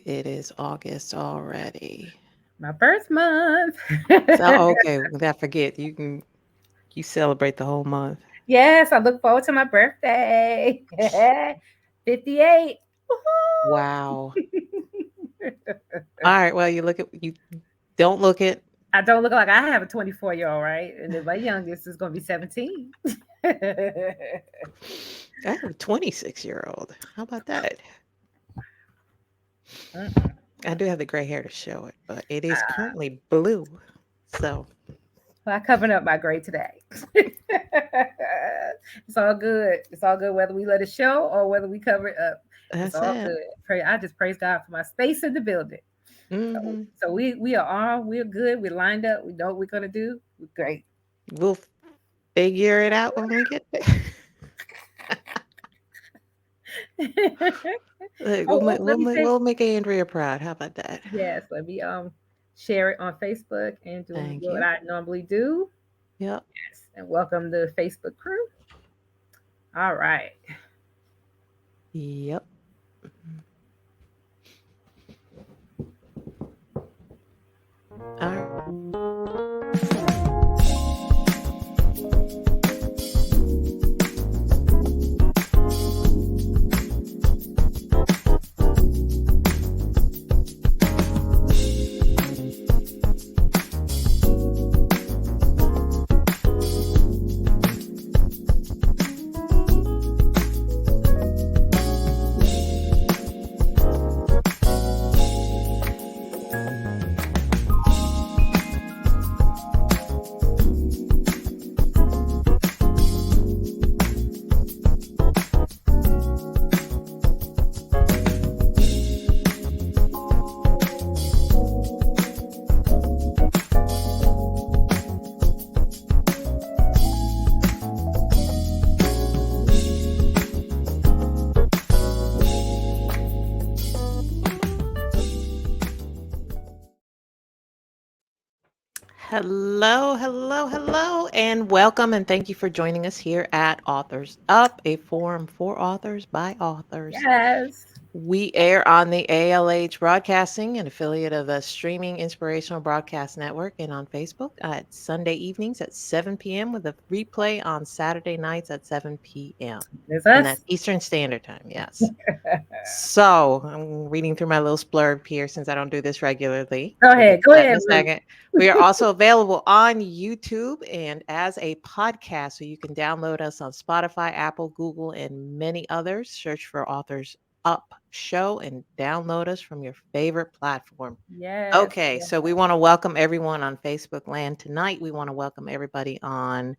It is August already. My birth month. So okay, I forget. You celebrate the whole month. Yes, I look forward to my birthday. 58. Wow. All right. Well, you don't look it. I don't look like I have a 24-year-old, right? And then my youngest is going to be 17. I have a 26-year-old. How about that? Mm-mm. I do have the gray hair to show it, but it is currently blue. So Well, I covered up my grade today. It's all good. It's all good whether we let it show or whether we cover it up. It's that's all it. good. I just praise God for my space in the building. So, Hmm. we're good. We're lined up. We know what we're gonna do. We're great. We'll figure it out when we get there. Look, Let me say we'll make Andrea proud. How about that? yes. Let me share it on Facebook and do Thank what you. I normally do. Yep. Yes, and welcome the Facebook crew. All right. Yep. All right. Hello, hello, hello, and welcome, and thank you for joining us here at Authors Up, a forum for authors by authors. Yes. We air on the ALH Broadcasting, an affiliate of the Streaming Inspirational Broadcast Network, and on Facebook at Sunday evenings at 7 p.m. with a replay on Saturday nights at 7 p.m. It's And us. that's Eastern Standard Time, yes. So I'm reading through my little splurb here since I don't do this regularly. Go We'll get ahead. to Go that in ahead, a Ruth. second. We are also available on YouTube and as a podcast. So you can download us on Spotify, Apple, Google, and many others. Search for Authors Up Show and download us from your favorite platform. Yes. Okay, Yes. so we want to welcome everyone on Facebook land tonight. We want to welcome everybody on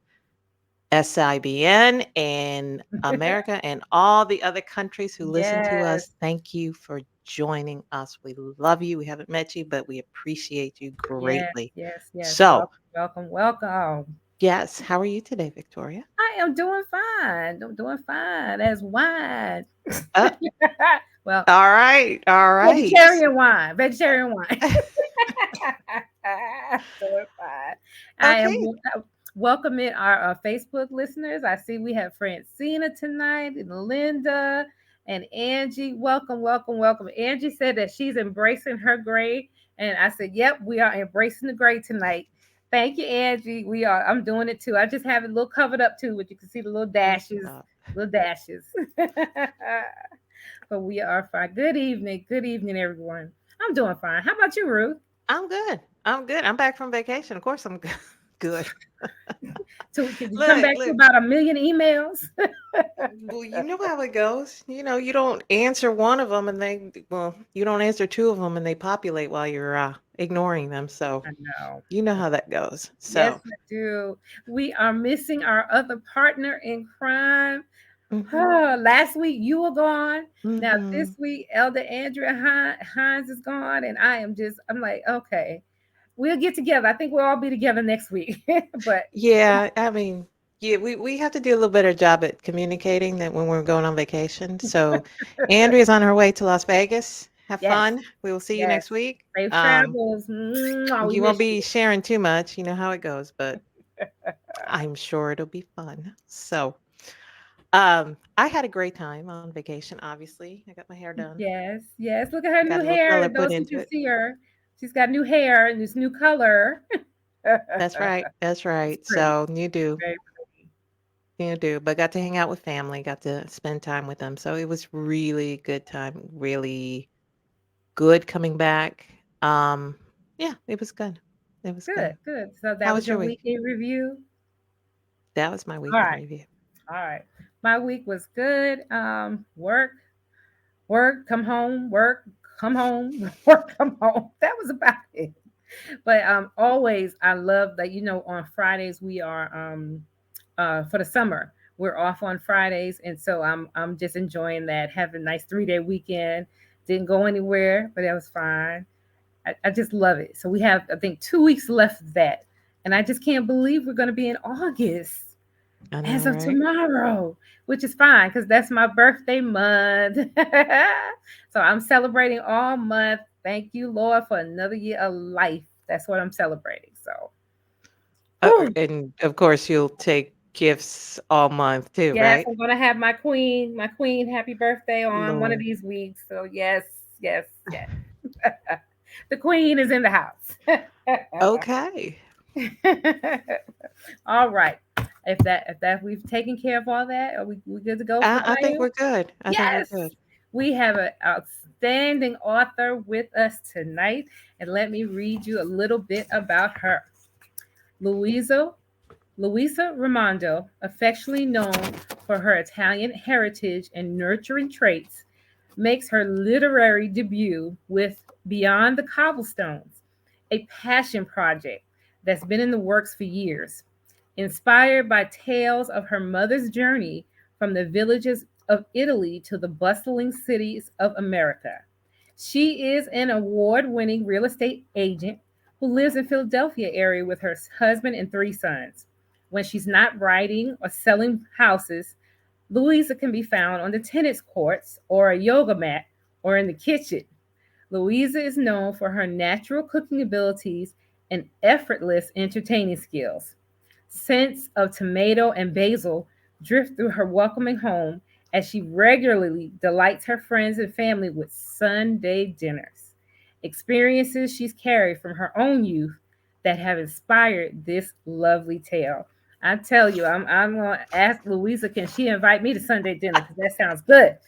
SIBN and America and all the other countries who listen to Yes. us. Thank you for joining us. We love you. We haven't met you, but we appreciate you Yes. greatly. Yes. Yes. So, Welcome. Welcome. Welcome. yes, how are you today, Victoria? I am doing fine. I'm doing fine. As wine. Uh, Well, all right, all right. vegetarian wine. Vegetarian wine. Doing fine. I am Okay. welcoming our Facebook listeners. I see we have Francina tonight and Linda and Angie. Welcome, welcome, welcome. Angie said that she's embracing her gray, and I said, "Yep, we are embracing the gray tonight." Thank you, Angie. We are. I'm doing it too. I just have it a little covered up too, but you can see the little dashes, Uh, little dashes. But we are fine. Good evening. Good evening, everyone. I'm doing fine. How about you, Ruth? I'm good. I'm good. I'm back from vacation. Of course, I'm good. So can you come Look, back to look. about a million emails? Well, you know how it goes. You don't answer one of them and you don't answer two of them and they populate while you're ignoring them. So, I know. you know how that goes. Yes, So, I do. We are missing our other partner in crime. mhm, Oh, last week you were gone. Now this mhm. week, Elder Andrea Hines is gone, and I'm like, okay, we'll get together. I think we'll all be together next week. But Yeah, I mean, yeah, we have to do a little better job at communicating that when we're going on vacation. So, Andrea's on her way to Las Vegas. Have yes, fun. We will see you yes, next week. safe travels. Mwah, we You won't miss be you. sharing too much. You know how it goes, but I'm sure it'll be fun. So, I had a great time on vacation, obviously. I got my hair done. Yes, yes. Look at her Got new a little hair. color put Those who into can it. see her, she's got new hair and this new color. That's right. That's It's right. pretty. So you do. Very pretty. You do. But got to hang out with family, got to spend time with them. So it was really good time. Really good coming back. Um, yeah, it was good. It was Good, good. good. So that How was was your your week? weekend review. That was my All weekend right, review. all right. My week was good. Work, work, come home, work, come home, work, come home. That was about it. But always I love that, on Fridays we are for the summer. We're off on Fridays, and so I'm just enjoying that. Having a nice 3-day weekend. Didn't go anywhere, but that was fine. I just love it. So we have, I think, 2 weeks left of that, and I just can't believe we're going to be in August I know, as of right? tomorrow, which is fine because that's my birthday month. So I'm celebrating all month. Thank you, Lord, for another year of life. That's what I'm celebrating. So, whew. And of course, you'll take gifts all month too, Yes, right? I'm gonna have my queen, happy birthday on one of Lord. these weeks. So yes, yes, yes. The queen is in the house. Okay. All right. If that we've taken care of all that, are we good to go for I think bio? we're good. I think we're Yes. good. We have an outstanding author with us tonight, and let me read you a little bit about her. Louisa Luisa Ramondo, affectionately known for her Italian heritage and nurturing traits, makes her literary debut with Beyond the Cobblestones, a passion project that's been in the works for years. Inspired by tales of her mother's journey from the villages of Italy to the bustling cities of America. She is an award-winning real estate agent who lives in Philadelphia area with her husband and 3 sons. When she's not writing or selling houses, Louisa can be found on the tennis courts or a yoga mat or in the kitchen. Louisa is known for her natural cooking abilities and effortless entertaining skills. Scents of tomato and basil drift through her welcoming home as she regularly delights her friends and family with Sunday dinners. Experiences she's carried from her own youth that have inspired this lovely tale. I tell you, I'm gonna ask Louisa, can she invite me to Sunday dinner? Because that sounds good.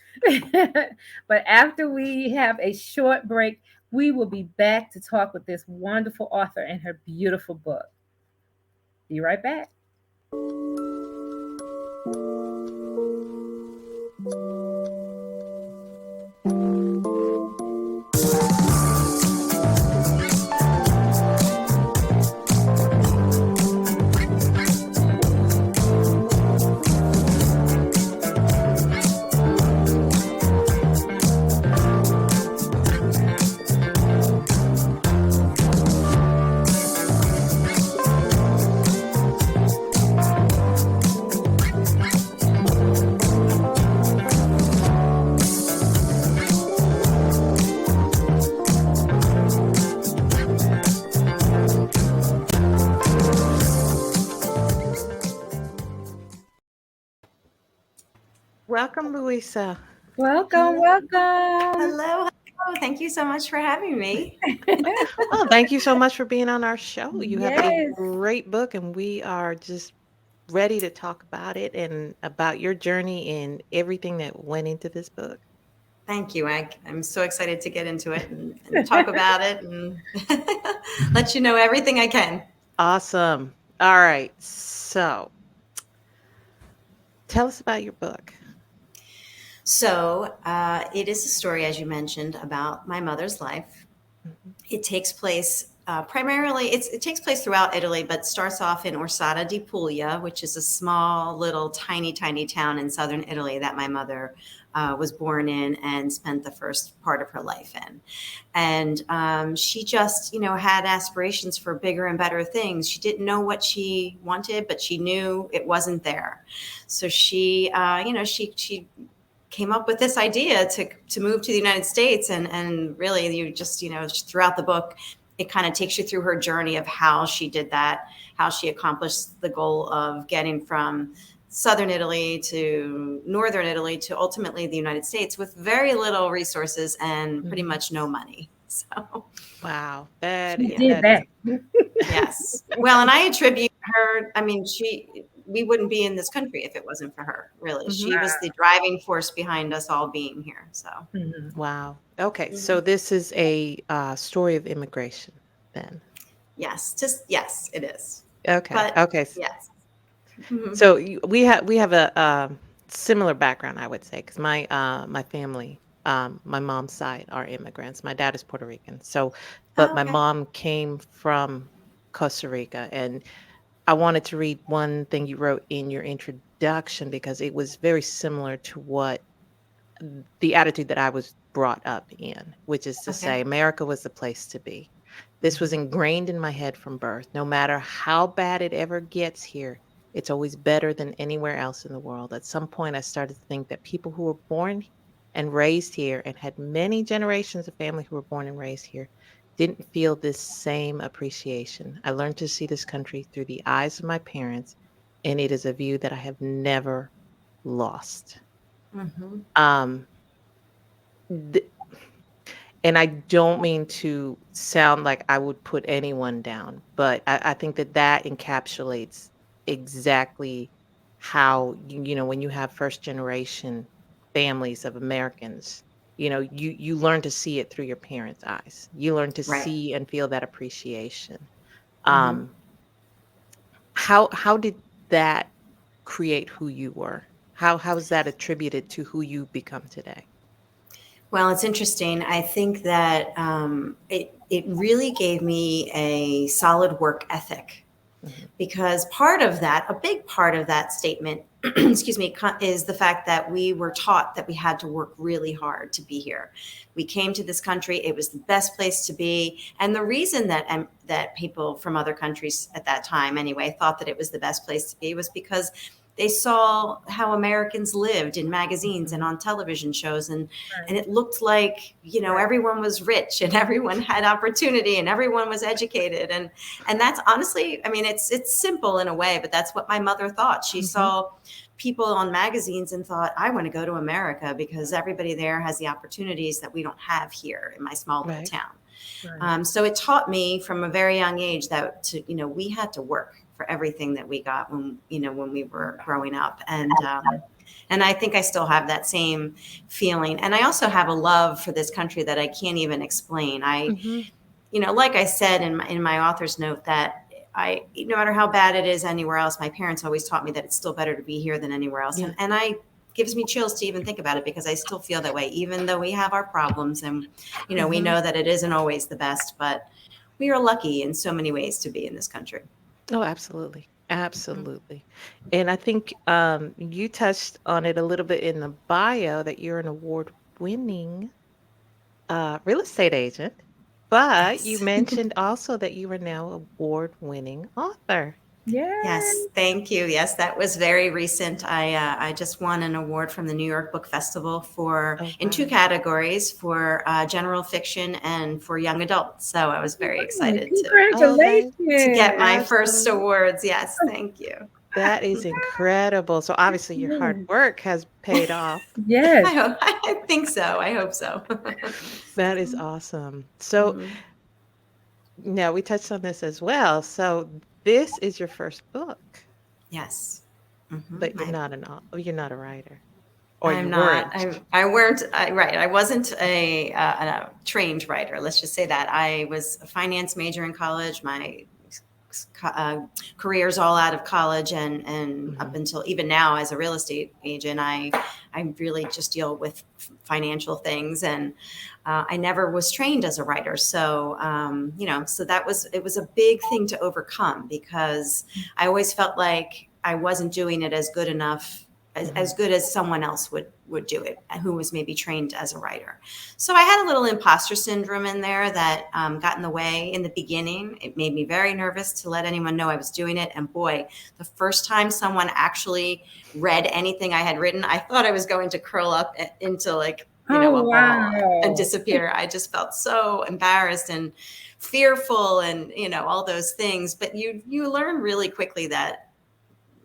But after we have a short break, we will be back to talk with this wonderful author and her beautiful book. Be right back. Welcome, Louisa. Welcome, Hello, welcome. hello, hello. Thank you so much for having me. Oh, thank you so much for being on our show. You have a Yes. great book, and we are just ready to talk about it and about your journey and everything that went into this book. Thank you. I'm so excited to get into it and talk about it and let you know everything I can. Awesome. All right. So tell us about your book. So, it is a story, as you mentioned, about my mother's life. Mhm. It takes place primarily, it takes place throughout Italy, but starts off in Orsata di Puglia, which is a small, little, tiny, tiny town in southern Italy that my mother was born in and spent the first part of her life in. And she just, had aspirations for bigger and better things. She didn't know what she wanted, but she knew it wasn't there. So she, she came up with this idea to move to the United States, and really you just throughout the book it kind of takes you through her journey of how she did that, how she accomplished the goal of getting from southern Italy to northern Italy to ultimately the United States with very little resources and pretty Mhm. much no money. So, Wow. She yeah. did That is that. Yes. Well, and I attribute her, I mean, we wouldn't be in this country if it wasn't for her, really. mhm. She was the driving force behind us all being here. So, Mhm. Wow. Okay, so mhm. this is a story of immigration then. Yes, just, yes, it is. Okay. But Okay. yes. Mhm. So we have a similar background, I would say, because my family, my mom's side are immigrants. My dad is Puerto Rican, so but Oh, my okay. mom came from Costa Rica, and I wanted to read one thing you wrote in your introduction because it was very similar to what the attitude that I was brought up in, which is to Okay. say America was the place to be. This was Mhm. ingrained in my head from birth. No matter how bad it ever gets here, it's always better than anywhere else in the world. At some point, I started to think that people who were born and raised here and had many generations of family who were born and raised here didn't feel this same appreciation. I learned to see this country through the eyes of my parents, and it is a view that I have never lost. Mhm. Um, and I don't mean to sound like I would put anyone down, but I think that that encapsulates exactly how when you have first generation families of Americans, you learn to see it through your parents' eyes. You learn to Right. see and feel that appreciation. Mhm. Um, how did that create who you were? How is that attributed to who you become today? Well, it's interesting. I think that it really gave me a solid work ethic Mhm. because a big part of that statement, excuse me, is the fact that we were taught that we had to work really hard to be here. We came to this country; it was the best place to be, and the reason that people from other countries at that time, anyway, thought that it was the best place to be was because they saw how Americans lived in magazines and Mhm. on television shows, and Right. it looked like Right. everyone was rich and everyone had opportunity and everyone was educated, and that's honestly, I mean, it's simple in a way, but that's what my mother thought. She Mhm. saw people on magazines and thought, I want to go to America because everybody there has the opportunities that we don't have here in my small little Right. town. Right. So it taught me from a very young age that we had to work for everything that we got when we were growing up, and I think I still have that same feeling. And I also have a love for this country that I can't even explain. Mhm. Like I said in my author's note, that no matter how bad it is anywhere else, my parents always taught me that it's still better to be here than anywhere else. Yeah. And I gives me chills to even think about it because I still feel that way, even though we have our problems and, we Mhm. know that it isn't always the best, but we are lucky in so many ways to be in this country. Oh, absolutely. Mhm. Absolutely. And I think you touched on it a little bit in the bio that you're an award-winning real estate agent, but you Yes. mentioned also that you are now award-winning author. Yes, Yes. thank you. Yes, that was very recent. I just won an award from the New York Book Festival for Oh, in two wow. categories for general fiction and for young adults. So I was very Right. excited Oh, that is to Congratulations. get my first absolutely. awards. Yes, thank you. That is incredible. So obviously your hard Yes. work has paid off. Yes. I think so. I hope so. That is awesome. So Mhm. now we touched on this as well. So this is your first book, Yes. but I you're not a writer, or I'm you not. weren't. I weren't. Right. I wasn't a trained writer. Let's just say that I was a finance major in college. My uh, career's all out of college, and up Mhm. until even now as a real estate agent, I really just deal with financial things, and I never was trained as a writer. So so it was a big thing to overcome because I always felt like I wasn't doing it as good enough as Mhm. good as someone else would do it who was maybe trained as a writer. So I had a little imposter syndrome in there that got in the way in the beginning. It made me very nervous to let anyone know I was doing it. And boy, the first time someone actually read anything I had written, I thought I was going to curl up into like, Oh, a ball and wow. disappear. I just felt so embarrassed and fearful and, all those things. But you learn really quickly that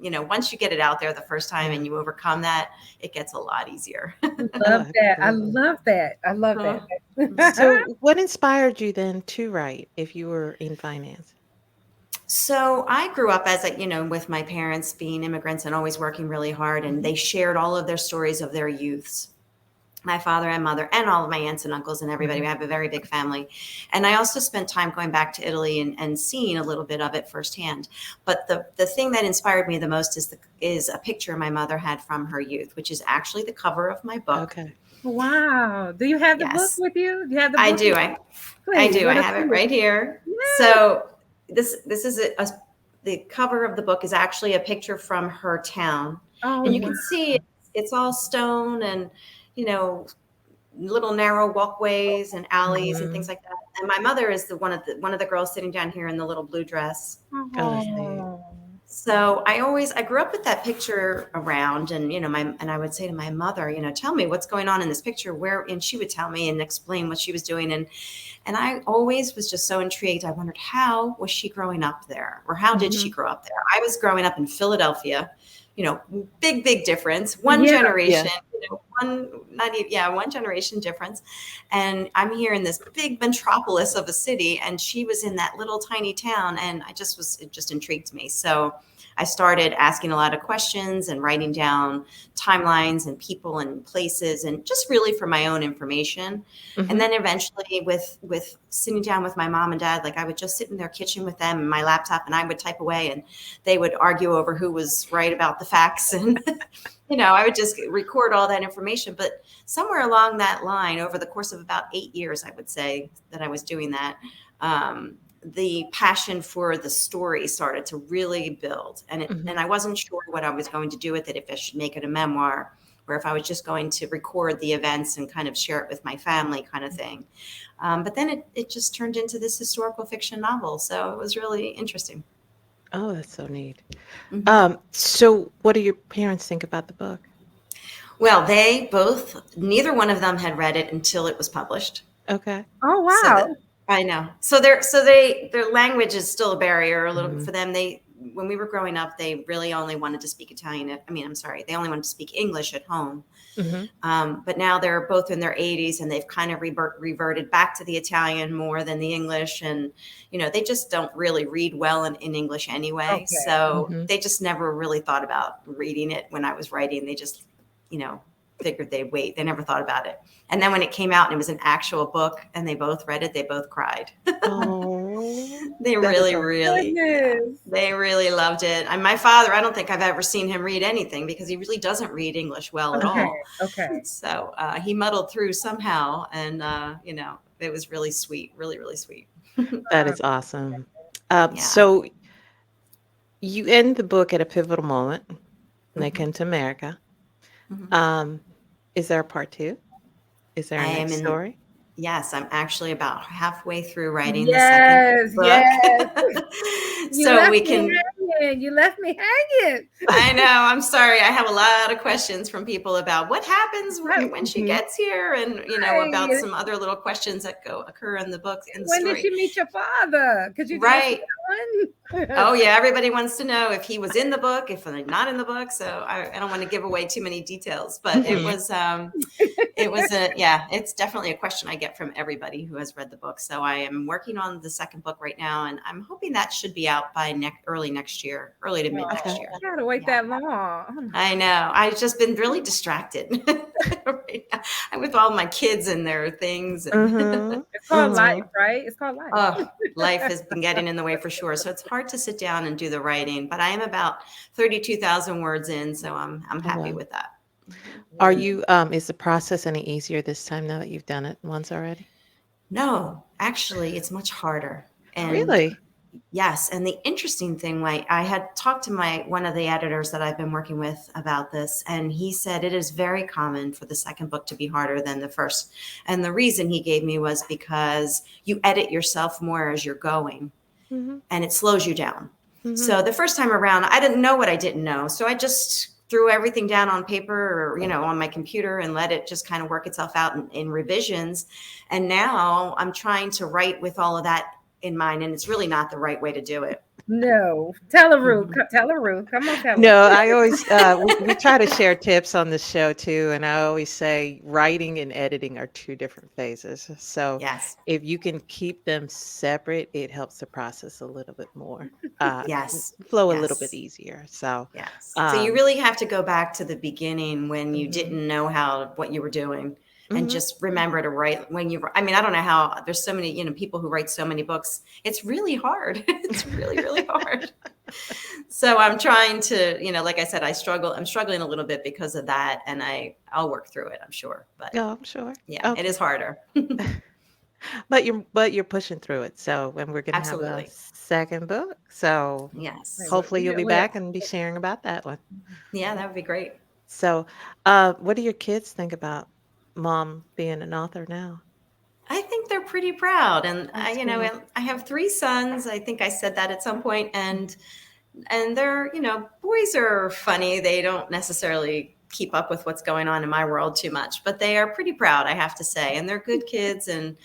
once you get it out there the first time and you overcome that, it gets a lot easier. Love that. I Absolutely. love that. I love Uh, that. So, what inspired you then to write if you were in finance? So I grew up as with my parents being immigrants and always working really hard, and Mhm. they shared all of their stories of their youths. My father and mother and all of my aunts and uncles and everybody. We Mhm. have a very big family. And I also spent time going back to Italy and seeing a little bit of it firsthand. But the thing that inspired me the most is a picture my mother had from her youth, which is actually the cover of my book. Okay. Wow. Do you have the book Yes, with you? Do you have the I book? do. I Please do. I let us have see it it. right here. Yes. So this is the cover of the book is actually a picture from her town, Oh, and you Mhm. can wow. see it's all stone and you know little narrow walkways and alleys and things Mhm. like that. And my mother is the one of the girls sitting down here in the little blue dress. Oh, that's neat. Oh. So I grew up with that picture around, and I would say to my mother, tell me what's going on in this picture, where, and she would tell me and explain what she was doing, and I always was just so intrigued. I wondered, how was she growing up there, or how did she Mhm. grow up there? I was growing up in Philadelphia, big difference, one Yeah. generation, Yeah. one generation difference, and I'm here in this big metropolis of a city, and she was in that little tiny town, and it just intrigued me. So I started asking a lot of questions and writing down timelines and people and places, and just really for my own information. And Mhm. then eventually with sitting down with my mom and dad, like I would just sit in their kitchen with them and my laptop, and I would type away, and they would argue over who was right about the facts. And I would just record all that information. But somewhere along that line, over the course of about 8 years, I would say that I was doing that, the passion for the story started to really build, and Mhm. I wasn't sure what I was going to do with it, if I should make it a memoir or if I was just going to record the events and kind of share it with my family, kind of thing. But then it just turned into this historical fiction novel, so it was really interesting. Oh, that's so neat. Hmm. So what do your parents think about the book? Well, neither one of them had read it until it was published. Okay. Oh, So that wow. I know. Their language is still a barrier a little Mhm. for them. When we were growing up, they really only wanted to speak Italian. I'm sorry, they only wanted to speak English at home. Mhm. But now they're both in their 80s, and they've kind of reverted back to the Italian more than the English. And, they just don't really read well in English anyway. Okay. So Mhm. they just never really thought about reading it when I was writing. They just, you know, figured they'd wait. They never thought about it. And then when it came out and it was an actual book and they both read it, they both cried. Oh, They that is really, so really, yeah, Goodness. they really loved it. And my father, I don't think I've ever seen him read anything because he really doesn't read English well at Okay. all. Okay. So he muddled through somehow, and it was really sweet, really, really sweet. that is awesome. Yeah. So you end the book at a pivotal moment when they Hmm. come to America. Hmm. Um, is there a part two? Is there I a am next in. story? Yes, I'm actually about halfway through writing the second Yes. book, Yes. You so left we me can. hanging. You left me hanging. I know. I'm sorry. I have a lot of questions from people about what happens when she Mhm. gets here, and about Right. some other little questions that occur in the book, in the When did story. she meet your father? Could you answer Right. that one? Oh yeah, everybody wants to know if he was in the book, if they're not in the book. So I don't want to give away too many details, but it Mhm. was it was yeah, it's definitely a question I get from everybody who has read the book. So I am working on the second book right now, and I'm hoping that should be out by early next year, early to mid Okay. next Oh, year. I gotta wait Yeah. that long. Oh my I know. I've just been really distracted right now. I'm with all my kids and their things, and Mhm. It's called life, Mhm. right? It's called life. oh, life has been getting in the way for sure. So it's hard to sit down and do the writing. But I am about 32,000 words in, so I'm Oh, happy wow. with that. Mhm. Are you, is the process any easier this time now that you've done it once already? No, actually, it's much harder. And Really? yes, and the interesting thing, like I had talked to my one of the editors that I've been working with about this, and he said it is very common for the second book to be harder than the first. And the reason he gave me was because you edit yourself more as you're going, Mhm. and it slows you down. Mhm. So the first time around, I didn't know what I didn't know. So I just threw everything down on paper or, on my computer and let it just kind of work itself out in revisions. And now I'm trying to write with all of that in mind. And it's really not the right way to do it. No, tell her Ruth. Mhm. Tell her Ruth. Come on, tell her. No, I always we try to share tips on the show too, and I always say writing and editing are two different phases. So Yes. if you can keep them separate, it helps the process a little bit more, uh, Yes. flow a little bit Yes. easier. So, Yes. So you um, really have to go back to the beginning when you mhm, didn't know what you were doing, and mhm. just remember to write when you, I mean, I don't know how there's so many, people who write so many books. It's really hard. It's really, really hard. So I'm trying to, like I said, I'm struggling a little bit because of that, and I'll work through it, I'm sure. But Oh, I'm sure. yeah, it Okay. is harder. But you're pushing through it. So, and we're gonna have a Absolutely. second book. So Wait, Yes. hopefully you'll be wait. back and be sharing about that one. Yeah, that would be great. So, what do your kids think about mom being an author now? I think they're pretty proud, and That's sweet. I have three sons. I think I said that at some point, and they're, boys are funny. They don't necessarily keep up with what's going on in my world too much, but they are pretty proud, I have to say, and they're good kids, and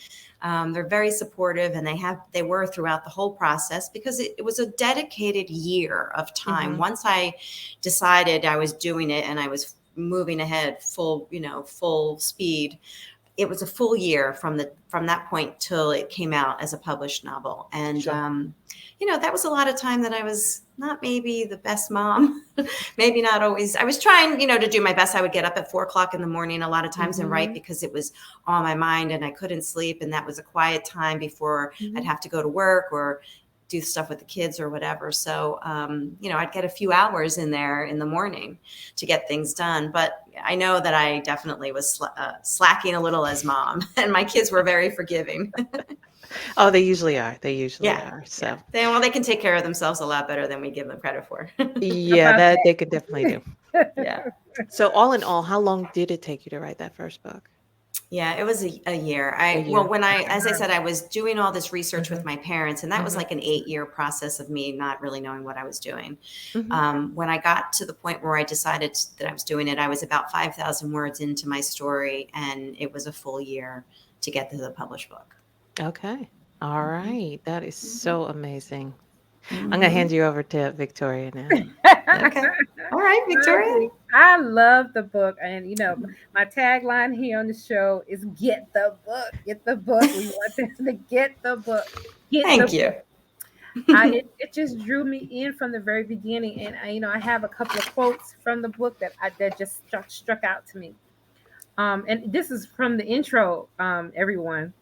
they're very supportive, and they were throughout the whole process, because it was a dedicated year of time. Mhm. Once I decided I was doing it and I was moving ahead full speed, it was a full year from that point till it came out as a published novel. And Sure. that was a lot of time that I was not maybe the best mom. Maybe not always. I was trying, to do my best. I would get up at 4 o'clock in the morning a lot of times and write, Mhm. because it was on my mind and I couldn't sleep, and that was a quiet time before I'd Mhm. have to go to work or do stuff with the kids or whatever. So, I'd get a few hours in there in the morning to get things done. But I know that I definitely was slacking a little as mom, and my kids were very forgiving. Oh, they usually are. They usually Yeah, are. yeah. So, They can take care of themselves a lot better than we give them credit for. yeah, About that they could definitely do. that. Yeah. So, all in all, how long did it take you to write that first book? Yeah, it was a year. A Well, year. when Okay. as I said, I was doing all this research with Mhm. my parents, and that was Mhm. like an 8-year process of me not really knowing what I was doing. Mhm. When I got to the point where I decided that I was doing it, I was about 5,000 words into my story, and it was a full year to get to the published book. Okay. All Hmm. right. That is Hmm. so amazing. I'm gonna hand Hmm. you over to Victoria now. Okay. All right, Victoria. I love the book, and my tagline here on the show is "Get the book, get the book." We want them to get the book, get the Thank you. book. It just drew me in from the very beginning, and I have a couple of quotes from the book that just struck out to me. And this is from the intro. Everyone,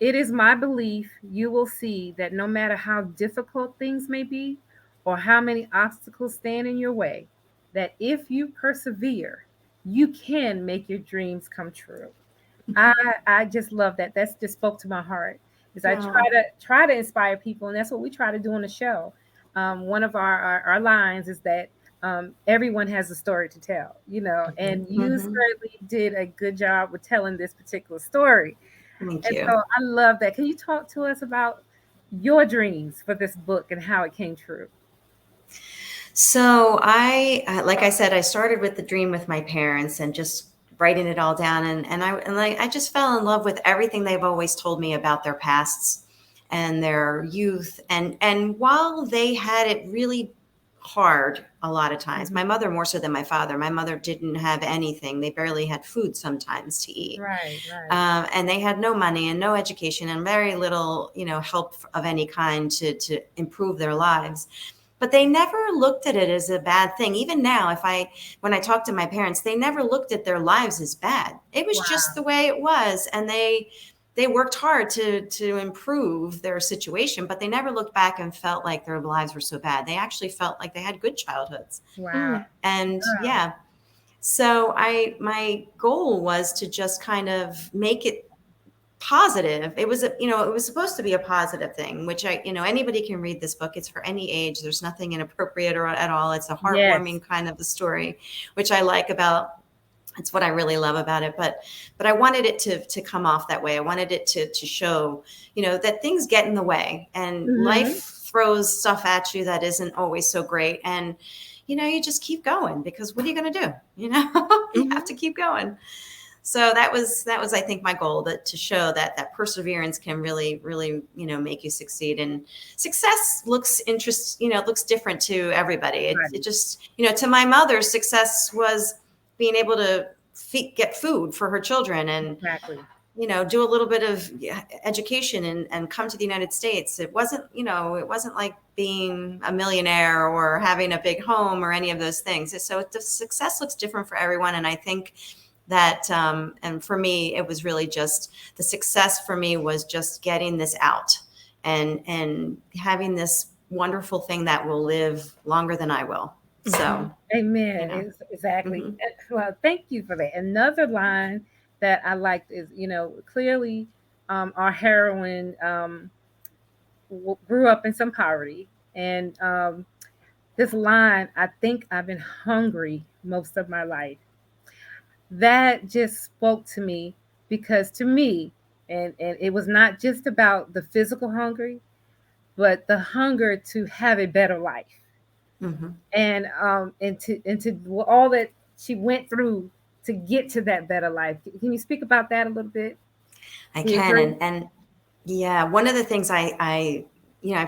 it is my belief you will see that no matter how difficult things may be, or how many obstacles stand in your way, that if you persevere, you can make your dreams come true. I just love that. That's just spoke to my heart. Is I Oh, try to inspire people, and that's what we try to do on the show. One of our lines is that everyone has a story to tell, Mhm. and you hmm. certainly did a good job with telling this particular story. Thank And you. so I love that. Can you talk to us about your dreams for this book and how it came true? So like I said, I started with the dream with my parents and just writing it all down, and I just fell in love with everything they've always told me about their pasts and their youth, and while they had it really hard a lot of times, my Mhm. mother more so than my father. My mother didn't have anything; they barely had food sometimes to eat. Right, right. And they had no money and no education and very little, help of any kind to improve their lives. But they never looked at it as a bad thing. Even now, when I talk to my parents, they never looked at their lives as bad. It was just Wow. the way it was, and they worked hard to improve their situation, but they never looked back and felt like their lives were so bad. They actually felt like they had good childhoods. Wow. Mm. And Wow. yeah, so my goal was to just kind of make it positive. It was supposed to be a positive thing, which anybody can read this book. It's for any age. There's nothing inappropriate or at all. It's a Yes. heartwarming kind of a story, which I like about. It's what I really love about it. But I wanted it to come off that way. I wanted it to show, that things get in the way, and Hmm. life throws stuff at you that isn't always so great. And you just keep going, because what are you going to do? You have Mhm. to keep going. So that was I think my goal, that to show that that perseverance can really really make you succeed. And success looks looks different to everybody. It Right. just to my mother, success was being able to get food for her children, and Exactly. do a little bit of education, and come to the United States. It wasn't, it wasn't like being a millionaire or having a big home or any of those things. So the success looks different for everyone. And I think that, and for me, it was really just the success for me was just getting this out, and having this wonderful thing that will live longer than I will. Mhm. So, you Amen. know, Exactly. hmm Well, thank you for that. Another line that I liked is, clearly, our heroine grew up in some poverty, and this line, I think I've been hungry most of my life. That just spoke to me, because to me, and it was not just about the physical hungry, but the hunger to have a better life, hmm and to all that she went through to get to that better life. Can you speak about that a little bit? I Do you can. agree? And yeah, one of the things I've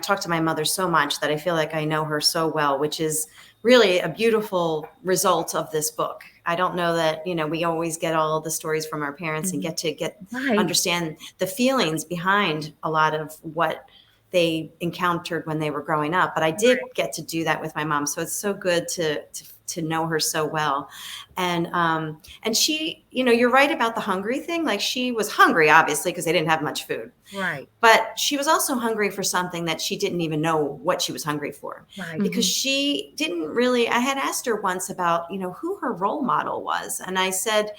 talked to my mother so much that I feel like I know her so well, which is really a beautiful result of this book. I don't know that, we always get all the stories from our parents and Mhm. get Right. understand the feelings behind a lot of what they encountered when they were growing up. But I did get to do that with my mom. So it's so good to know her so well. And she, you're right about the hungry thing. Like, she was hungry, obviously, because they didn't have much food, Right. but she was also hungry for something that she didn't even know what she was hungry for, Right. because Mhm. she didn't really. I had asked her once about, who her role model was. And I said,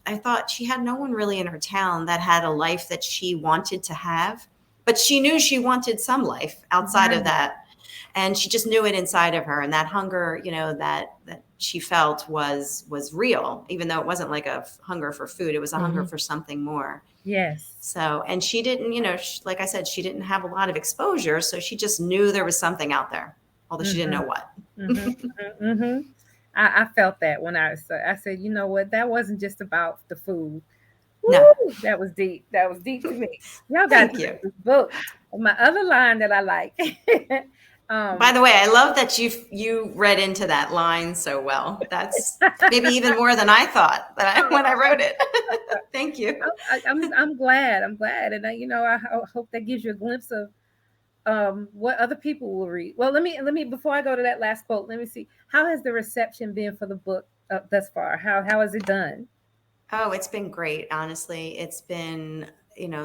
I thought she had no one really in her town that had a life that she wanted to have, but she knew she wanted some life outside of Right. that. And she just knew it inside of her. And that hunger, that she felt was real, even though it wasn't like a hunger for food. It was a hunger Mhm. for something more. Yes. So, and she didn't, like I said, she didn't have a lot of exposure. So she just knew there was something out there, although she didn't Mm-hmm. know what. Mm-hmm. Mm-hmm. I felt that when I said, you know what, that wasn't just about the food. No, Woo, that was deep. That was deep to me. Y'all got to thank finish you. this book. My other line that I like, By um, the way, I love that you read into that line so well. That's maybe even more than I thought when I wrote it. Thank you. I'm glad. I'm glad, and I hope that gives you a glimpse of what other people will read. Well, let me before I go to that last quote, let me see, how has the reception been for the book thus far? How has it done? Oh, it's been great. Honestly, it's been,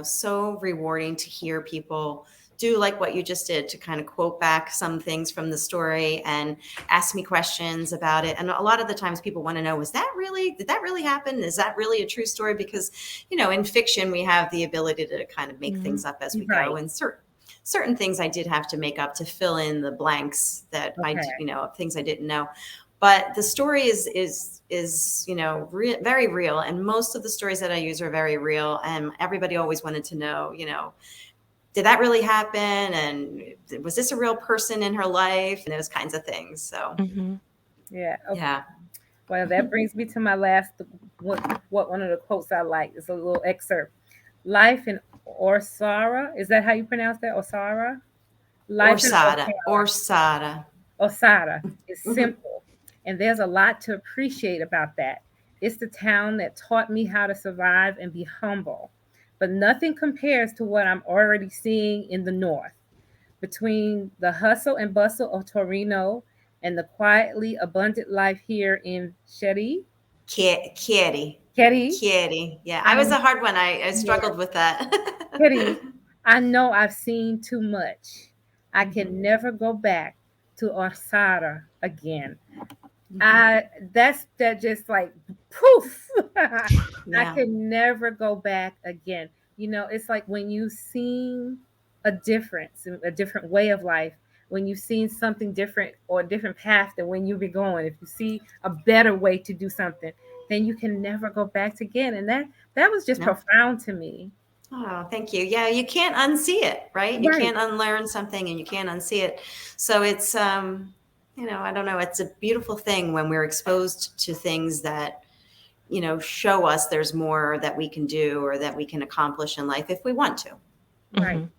so rewarding to hear people do like what you just did, to kind of quote back some things from the story and ask me questions about it. And a lot of the times people want to know, did that really happen? Is that really a true story? Because, in fiction, we have the ability to kind of make Mhm. things up as we go. Right. And certain things I did have to make up to fill in the blanks that Okay. things I didn't know. But the story is very real, and most of the stories that I use are very real. And everybody always wanted to know, did that really happen, and was this a real person in her life, and those kinds of things. So Mhm. Yeah. Okay. yeah. Well, that brings me to my last, what one of the quotes I like. It's a little excerpt. Life in Orsara. Is that how you pronounce that? Orsara? Life in Orsara. Orsada. Osada is Mhm. simple, and there's a lot to appreciate about that. It's the town that taught me how to survive and be humble, but nothing compares to what I'm already seeing in the north. Between the hustle and bustle of Torino and the quietly abundant life here in Sheri, Kitty. Keri, Kitty. Yeah, I I was a hard one. I yeah, struggled with that. Keri, I know I've seen too much. I Mhm. can never go back to Orsara again. Mhm. I that just like poof. I Yeah. can never go back again. It's like when you've seen a difference, a different way of life, when you've seen something different or a different path than when you've been going. If you see a better way to do something, then you can never go back again. And that was just No. profound to me. Oh, thank you. Yeah, you can't unsee it, right? You Right. can't unlearn something, and you can't unsee it. So it's I don't know, it's a beautiful thing when we're exposed to things that show us there's more that we can do or that we can accomplish in life if we want to. Right. Mhm.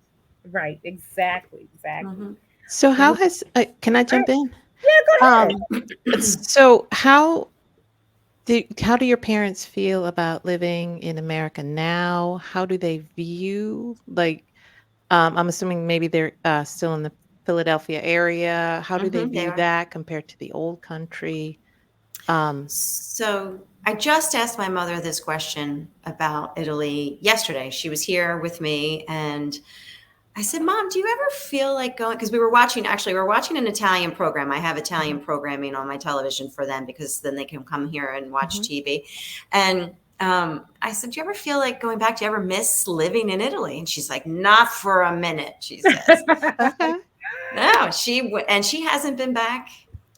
Right. Exactly. Exactly. Mhm. So how Well, has can I right. jump in? Yeah, go ahead. Um, so how do your parents feel about living in America now? How do they view like I'm assuming maybe they're still in the Philadelphia area. How do they They view are. that compared to the old country? Um, So I just asked my mother this question about Italy yesterday. She was here with me, and I said, "Mom, do you ever feel like going?" Because we were watching an Italian program. I have Italian mhm, programming on my television for them because then they can come here and watch mhm. TV. And I said, "Do you ever feel like going back? Do you ever miss living in Italy?" And she's like, "Not for a minute," she says. Okay. No, and she hasn't been back.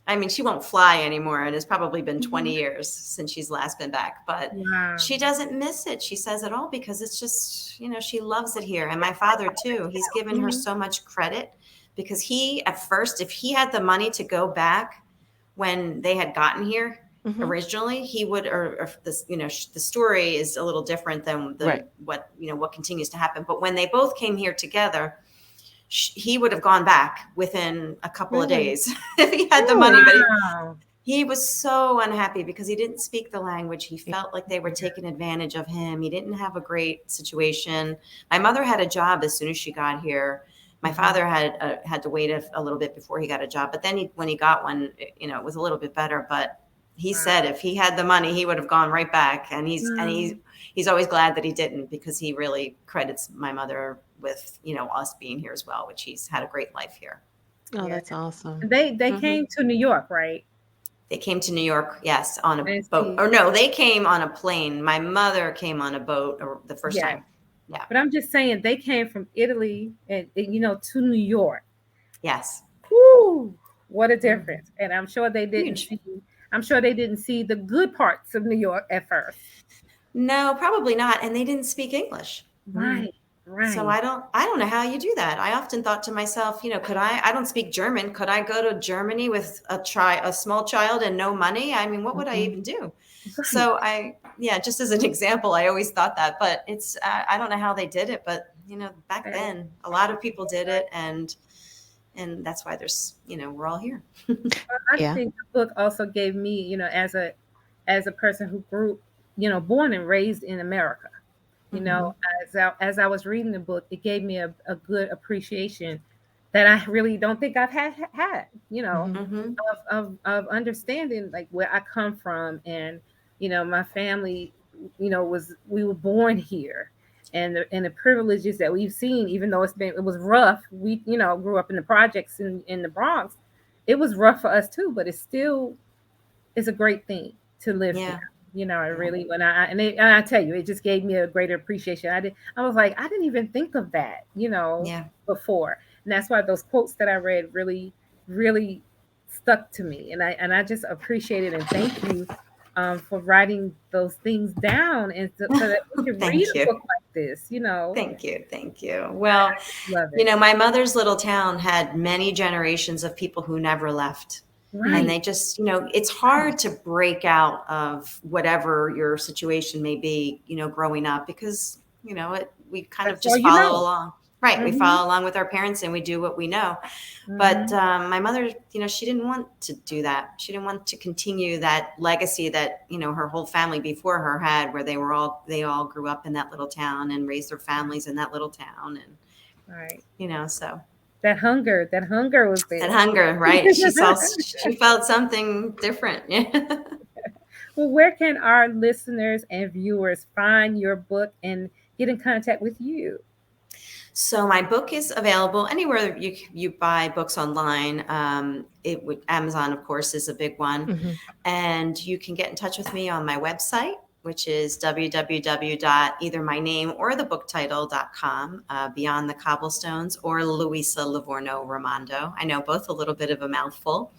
I mean, she won't fly anymore, and it's probably been 20 Mhm. years since she's last been back, but Wow. she doesn't miss it. She says it all because it's just, she loves it here. And my father too, he's given her Mhm. so much credit because he, at first, if he had the money to go back when they had gotten here Mhm. originally, he would, or this, the story is a little different than Right. what continues to happen. But when they both came here together, he would have gone back within a couple of Really? days if he had the money. Ooh. But Wow. he was so unhappy because he didn't speak the language. He Yeah. felt like they were taking advantage of him. He didn't have a great situation. My mother had a job as soon as she got here. My Mhm. father had to wait a little bit before he got a job, but then when he got one, it was a little bit better. But he Wow. said if he had the money, he would have gone right back. And he's always glad that he didn't because he really credits my mother with us being here as well, which he's had a great life here. Oh, Yeah. that's awesome. They Hmm. came to New York, right? They came to New York, yes, on a I boat. see. Or no, they came on a plane. My mother came on a boat the first Yeah. time. Yeah. But I'm just saying they came from Italy and to New York. Yes. Whoo, what a Mhm. difference. And Huge. I'm sure they didn't see the good parts of New York at first. No, probably not. And they didn't speak English. Mm. Right. So Right. I don't know how you do that. I often thought to myself, I don't speak German. Could I go to Germany with a small child and no money? I mean, what would I Mhm. even do? Right. So yeah, just as an example, I always thought that, but I don't know how they did it, but back Right. then a lot of people did it. And that's why we're all here. I Yeah. think the book also gave me, as a person who grew, born and raised in America, you know, Mhm. as I was reading the book, it gave me a good appreciation that I really don't think I've had, Mhm. Hmm. of understanding like where I come from, and my family, we were born here, and the privileges that we've seen, even though it was rough. We grew up in the projects in the Bronx. It was rough for us too, but it still is a great thing to live here. Yeah. I Yeah. really when and I tell you, it just gave me a greater appreciation. I was like, I didn't even think of that, Yeah. before. And that's why those quotes that I read really, really stuck to me. And I just appreciate it and thank you for writing those things down, and so that we can read Thank a you. book like this. Thank you. Thank you. I Well, just love it. my mother's little town had many generations of people who never left. And Right. they just, it's hard to break out of whatever your situation may be, growing up because, we kind of That's all just you follow know. along. Right. We Hmm. follow along with our parents and we do what we know. But Hmm. my mother, she didn't want to do that. She didn't want to continue that legacy that, her whole family before her had, where they all grew up in that little town and raised their families in that little town. And, Right. so That hunger was that there. hunger, right? She felt something different. Yeah. Well, where can our listeners and viewers find your book and get in contact with you? So my book is available anywhere you buy books online. Amazon, of course, is a big one, Mhm. and you can get in touch with me on my website, which is www. Either my name or the book title.com, Beyond the Cobblestones, or Luisa Ramondo. I know both a little bit of a mouthful.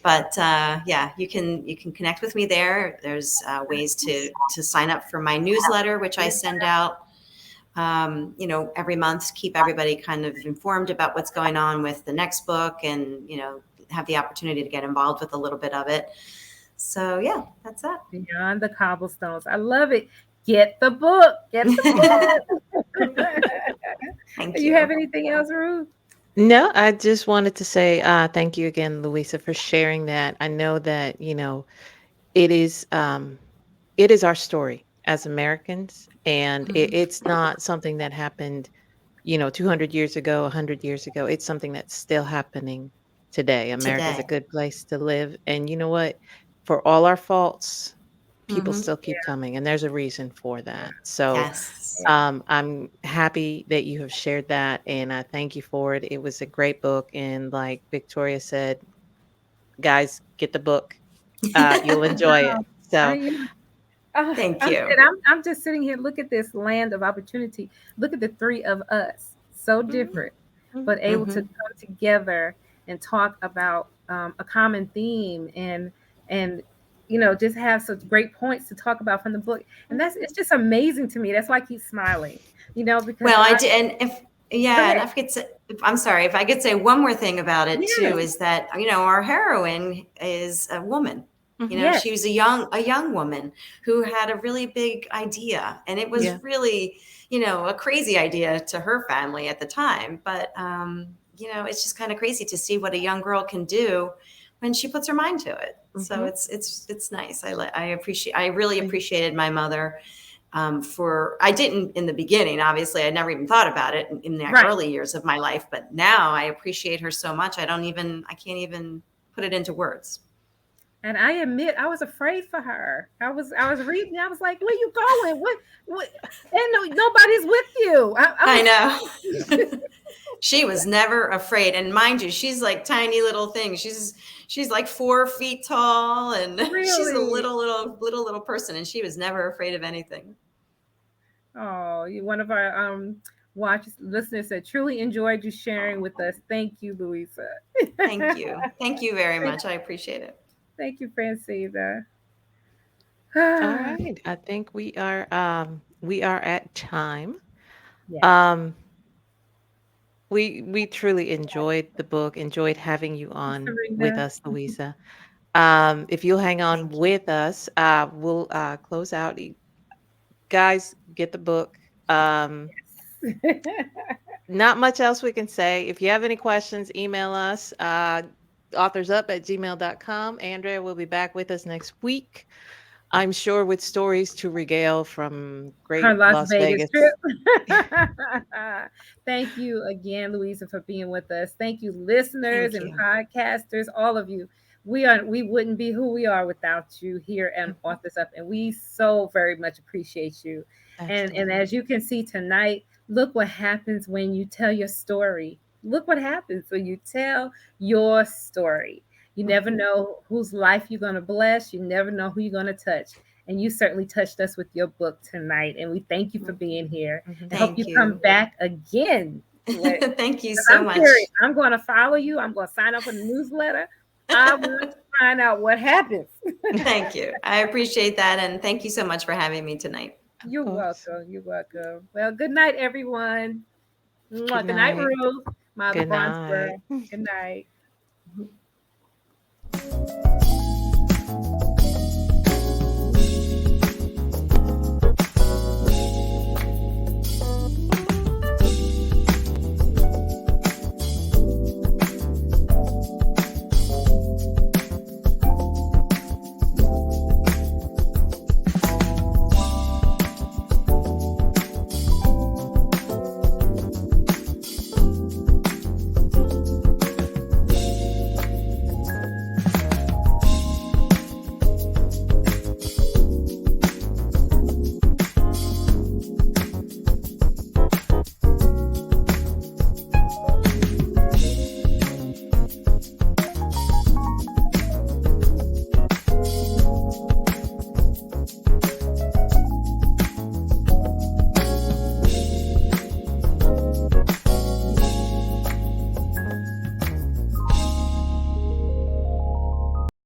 But yeah, you can connect with me there. There's ways to sign up for my newsletter, which I send out every month to keep everybody kind of informed about what's going on with the next book and, have the opportunity to get involved with a little bit of it. So yeah, that's that. Beyond the Cobblestones. I love it. Get the book. Get the book. Thank Do you you. have anything else, Ruth? No, I just wanted to say thank you again, Louisa, for sharing that. I know that, it is um, it is our story as Americans, and Mhm. it's not something that happened 200 years ago, 100 years ago. It's something that's still happening today. America's a Today. good place to live. And you know what? For all our faults, people Hmm. still keep coming, and there's a reason for that. So Yes. Yeah. I'm happy that you have shared that, and I thank you for it. It was a great book. And like Victoria said, guys, get the book. You'll enjoy it. Wow. So, Thank I you. said, I'm just sitting here. Look at this land of opportunity. Look at the three of us, so mhm, different, mhm, but able to Hmm. come together and talk about a common theme and just have such great points to talk about from the book. And that's mhm. it's just amazing to me. That's why I keep smiling, because Well, I I did, and if go yeah, and ahead. I forget to, I'm sorry, if I could say one more thing about it too, Yes, is that our heroine is a woman. Mhm. She yes, was a young woman who had a really big idea, and it Yeah. was really, a crazy idea to her family at the time. But it's just kind of crazy to see what a young girl can do when she puts her mind to it. So Mhm. it's nice. I really Thank appreciated my mother, I didn't in the beginning. Obviously, I never even thought about it in the right. early years of my life, but now I appreciate her so much. I can't even put it into words. And I admit I was afraid for her. I was reading. I was like, "Where you going? What? And nobody's with you." I I was know. She was never afraid, and mind you, she's like tiny little thing. She's like 4 feet tall, and she's a really. little person, and she was never afraid of anything. Oh, you one of our watch listeners said truly enjoyed you sharing with Oh, us. Thank you, Louisa. thank you very thank, much. I appreciate it. thank you, Francina. All right. I think we are at time. Yes, Um we truly enjoyed the book, enjoyed having you on with Serena. us, Louisa. If you'll hang on Thank you. with us, we'll close out. Guys, get the book. Um Not much else we can say. If you have any questions, email us, authorsup@gmail.com. Andrea will be back with us next week, I'm sure, with stories to regale from Her great Las Las Vegas trip. Vegas. Thank you again, Louisa, for being with us. Thank you, listeners Thank and you. podcasters, all of you. We wouldn't be who we are without you here and Mhm. Authors Up, and we so very much appreciate you. And Absolutely. as you can see tonight, look what happens when you tell your story. Look what happens when you tell your story. You never Mhm, know whose life you're going to bless. You never know who you're going to touch. And you certainly touched us with your book tonight. And we thank you for Mhm. being here mhm. and hope you Thank come you. back again. Thank you 'Cause so I'm curious. much. I'm going to follow you. I'm going to sign up for the newsletter. I want to find out what happens. Thank you. I appreciate that. And thank you so much for having me tonight. Of You're course. welcome. You're welcome. Well, good night, everyone. Good Good night, night. Ruth, my other Good bronze night. girl. Good night.